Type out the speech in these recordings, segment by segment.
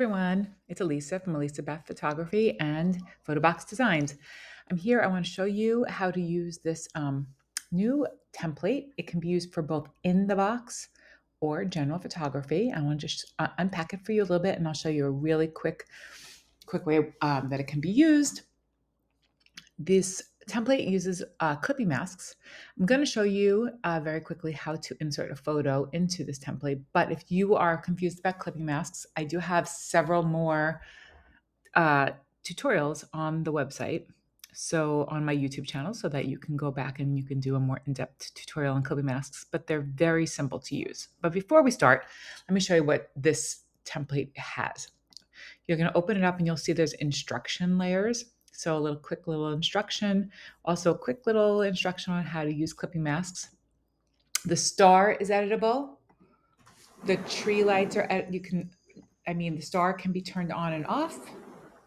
Everyone, it's Elisa from Elisa Beth Photography and Photobox Designs. I'm here. I want to show you how to use this new template. It can be used for both in the box or general photography. I want to just unpack it for you a little bit, and I'll show you a really quick way that it can be used. This template uses clipping masks. I'm going to show you very quickly how to insert a photo into this template. But if you are confused about clipping masks, I do have several more tutorials on the website. So on my YouTube channel, so that you can go back and you can do a more in-depth tutorial on clipping masks, but they're very simple to use. But before we start, let me show you what this template has. You're going to open it up and you'll see there's instruction layers. So a quick little instruction, also a quick little instruction on how to use clipping masks. The star is editable. The tree lights are, the star can be turned on and off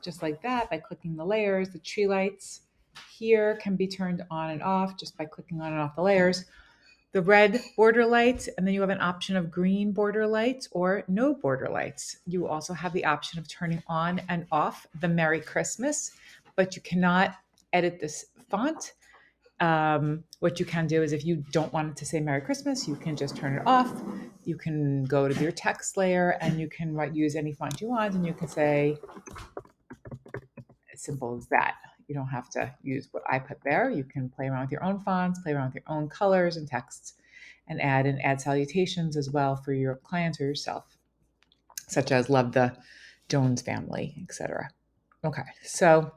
just like that by clicking the layers. The tree lights here can be turned on and off just by clicking on and off the layers. The red border lights, and then you have an option of green border lights or no border lights. You also have the option of turning on and off the Merry Christmas, but you cannot edit this font. What you can do is if you don't want it to say Merry Christmas, you can just turn it off. You can go to your text layer and you can use any font you want, and you can say, as simple as that. You don't have to use what I put there. You can play around with your own fonts, play around with your own colors and texts, and add salutations as well for your clients or yourself, such as love the Jones family, etc. Okay, so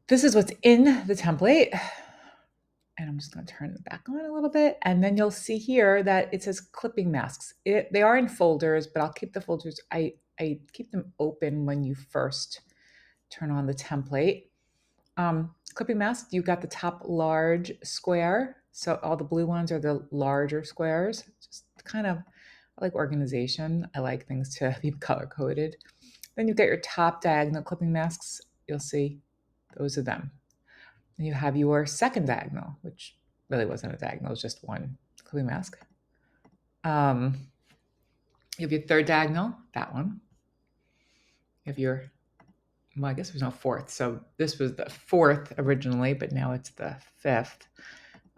this is what's in the template. And I'm just going to turn it back on a little bit. And then you'll see here that it says clipping masks. They are in folders, but I'll keep the folders. I keep them open when you first turn on the template. Clipping mask, you've got the top large square. So all the blue ones are the larger squares. Just kind of I like organization. I like things to be color coded. Then you've got your top diagonal clipping masks. You'll see those are them. Then you have your second diagonal, which really wasn't a diagonal, it was just one clipping mask. You have your third diagonal, that one. You have your, well, I guess there's no fourth. So this was the fourth originally, but now it's the fifth.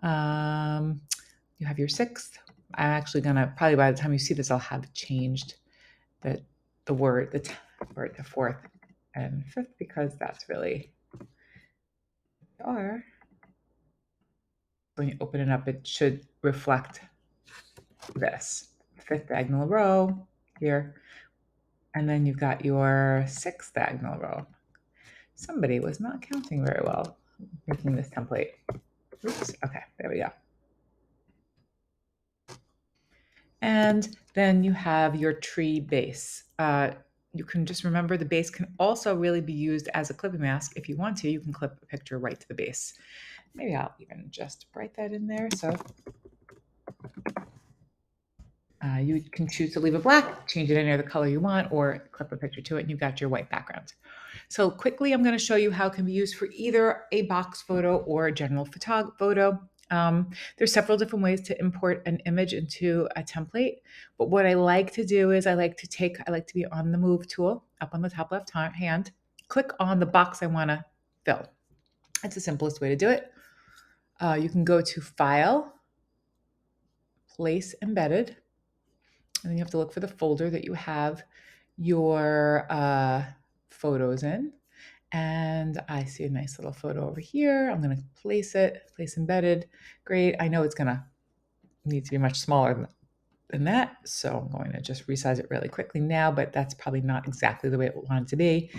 You have your sixth. I'm actually gonna, probably by the time you see this, I'll have changed the word, the fourth and fifth, because that's really are. When you open it up, it should reflect this fifth diagonal row here. And then you've got your sixth diagonal row. Somebody was not counting very well making this template. Oops, okay, there we go. And then you have your tree base. You can just remember the base can also really be used as a clipping mask. If you want to, you can clip a picture right to the base. Maybe I'll even just write that in there. So you can choose to leave it black, change it any other color you want, or clip a picture to it, and you've got your white background. So quickly, I'm going to show you how it can be used for either a box photo or a general photo. There's several different ways to import an image into a template, but what I like to do is I like to be on the move tool up on the top left hand, click on the box I want to fill. That's the simplest way to do it. You can go to File, Place Embedded, and then you have to look for the folder that you have your photos in. And I see a nice little photo over here. I'm going to place embedded. Great. I know it's going to need to be much smaller than that. So I'm going to just resize it really quickly now, but that's probably not exactly the way it wanted to be.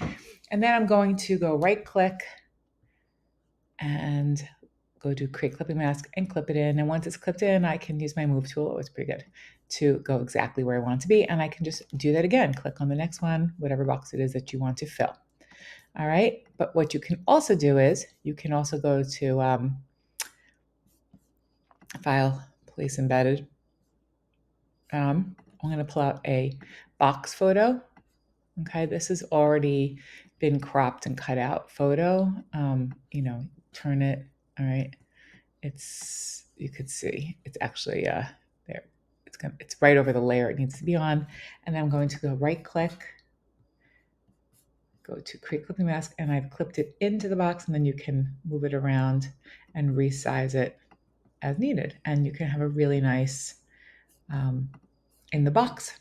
And then I'm going to go right click and go to create clipping mask and clip it in. And once it's clipped in, I can use my move tool. It's pretty good to go exactly where I want it to be. And I can just do that again. Click on the next one, whatever box it is that you want to fill. All right. But what you can also do is you can also go to File, Place Embedded. I'm going to pull out a box photo. Okay. This has already been cropped and cut out photo. Turn it. All right. You could see it's actually there. it's right over the layer it needs to be on. And then I'm going to go right click, go to create clipping mask, and I've clipped it into the box, and then you can move it around and resize it as needed. And you can have a really nice in the box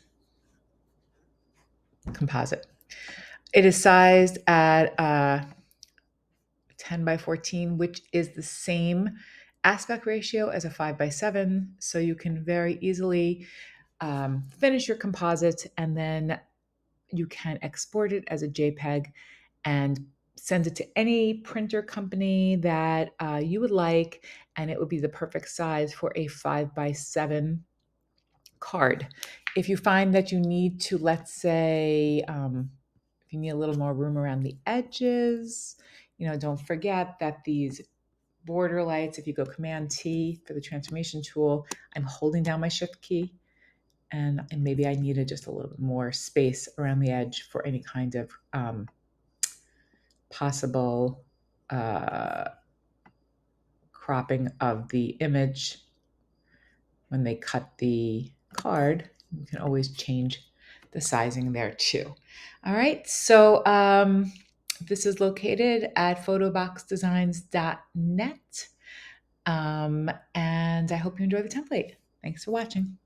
composite. It is sized at 10 by 14, which is the same aspect ratio as a 5 by 7. So you can very easily finish your composite, and then you can export it as a JPEG and send it to any printer company that you would like, and it would be the perfect size for a 5 by 7 card. If you find that you need to, let's say, if you need a little more room around the edges, don't forget that these border lights, if you go Command T for the transformation tool, I'm holding down my Shift key, and maybe I needed just a little bit more space around the edge for any kind of possible cropping of the image when they cut the card. You can always change the sizing there too. All right, so this is located at photoboxdesigns.net. And I hope you enjoy the template. Thanks for watching.